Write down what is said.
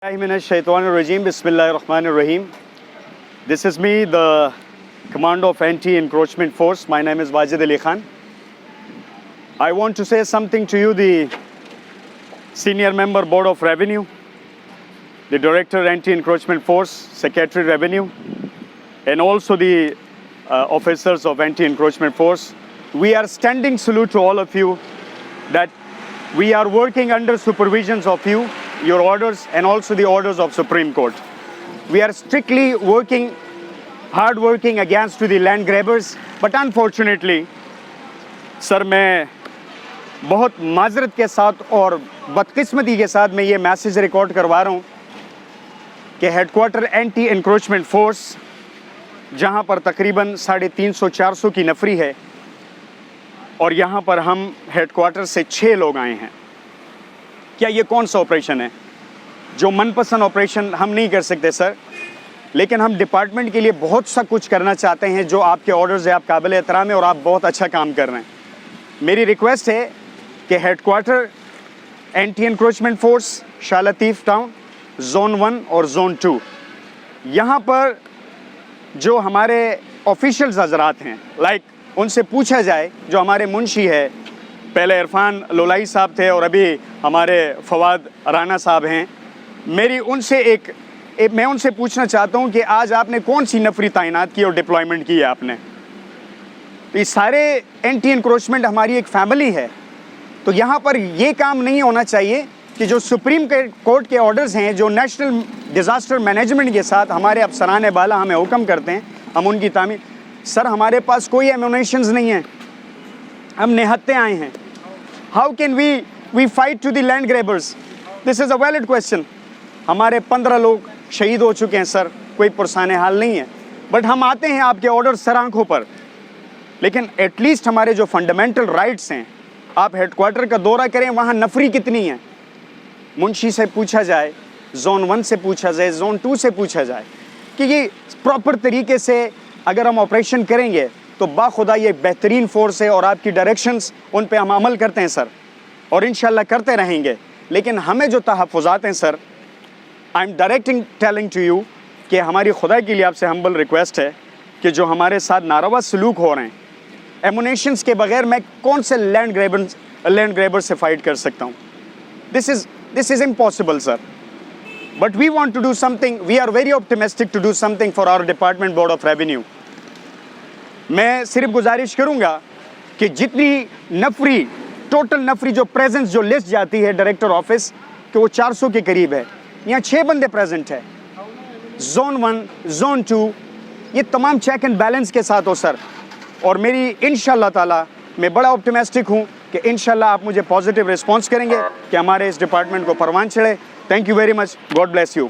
Bismillahirrahmanirrahim. This is me, the Commander of Anti-Encroachment Force. My name is Wajid Ali Khan. I want to say something to you, the Senior Member Board of Revenue, the Director Anti-Encroachment Force, Secretary Revenue, and also the officers of Anti-Encroachment Force. We are standing salute to all of you that we are working under supervisions of you, your orders, and also the orders of Supreme Court. We are strictly working, hard working against the land grabbers, but unfortunately, sir मैं बहुत माजरत के साथ और बदकिस्मती के साथ मैं ये मैसेज रिकॉर्ड करवा रहा हूँ कि हेडक्वार्टर एंटी एनक्रोचमेंट फोर्स, जहाँ पर तकरीबन 350-400 की नफरी है, और यहाँ पर हम हेडक्वार्टर से 6 लोग आए हैं। क्या ये कौन सा ऑपरेशन है? जो मनपसंद ऑपरेशन हम नहीं कर सकते सर, लेकिन हम डिपार्टमेंट के लिए बहुत सा कुछ करना चाहते हैं। जो आपके ऑर्डर्स है, आप काबिल एहतराम है और आप बहुत अच्छा काम कर रहे हैं। मेरी रिक्वेस्ट है कि headquarter anti encroachment force Shah Latif town zone 1 और जोन 2, यहाँ पर जो हमारे ऑफिशियल्स हजरात हैं, उनसे पूछा जाए, जो हमारे मुंशी है, पहले इरफान लोलाई साहब थे और अभी हमारे फवाद राना साहब हैं, मैं उनसे पूछना चाहता हूं कि आज आपने कौन सी नफरी तैनात की और डिप्लॉयमेंट की है आपने। तो ये सारे एंटी एनक्रोचमेंट हमारी एक फैमिली है, तो यहाँ पर ये काम नहीं होना चाहिए कि जो सुप्रीम कोर्ट के ऑर्डर्स हैं, जो नेशनल डिज़ास्टर मैनेजमेंट के साथ हमारे अफसरान बाला हमें हुक्म करते हैं, हम उनकी तामील। सर हमारे पास कोई एमुनेशंस नहीं है, हम निहत्ते आए हैं। How can we fight to the land grabbers? This is a valid question. हमारे 15 लोग शहीद हो चुके हैं सर, कोई पुरसाने हाल नहीं है, बट हम आते हैं आपके ऑर्डर सर आंखों पर, लेकिन एटलीस्ट हमारे जो फंडामेंटल राइट्स हैं, आप हेडक्वार्टर का दौरा करें, वहाँ नफरी कितनी है, मुंशी से पूछा जाए, जोन 1 से पूछा जाए, जोन 2 से पूछा जाए कि ये प्रॉपर तरीके से अगर हम ऑपरेशन करेंगे तो बाखुदा ये बेहतरीन फोर्स है और आपकी डायरेक्शंस उन पे हम अमल करते हैं सर, और इंशाल्लाह करते रहेंगे। लेकिन हमें जो तहफ़्फ़ुज़ात हैं sir, I am directing telling to you कि हमारी खुदा के लिए आपसे हम्बल रिक्वेस्ट है कि जो हमारे साथ नारवा सलूक हो रहे हैं, एमुनेशंस के बगैर मैं कौन से लैंड ग्रैबर से फाइट कर सकता हूँ? This is impossible sir. But we want to do something. We are very optimistic to do something for our Department Board of Revenue. मैं सिर्फ गुजारिश करूंगा कि जितनी नफरी, टोटल नफरी जो प्रेजेंस जो लिस्ट जाती है डायरेक्टर ऑफिस कि वो 400 के करीब है, यहाँ 6 बंदे प्रेजेंट है। जोन 1, जोन 2, ये तमाम चेक एंड बैलेंस के साथ हो सर। और मेरी इंशाल्लाह ताला मैं बड़ा ऑप्टिमिस्टिक हूँ कि इंशाल्लाह आप मुझे पॉजिटिव रिस्पॉन्स करेंगे कि हमारे इस डिपार्टमेंट को परवान चढ़े। Thank you very much. God bless you.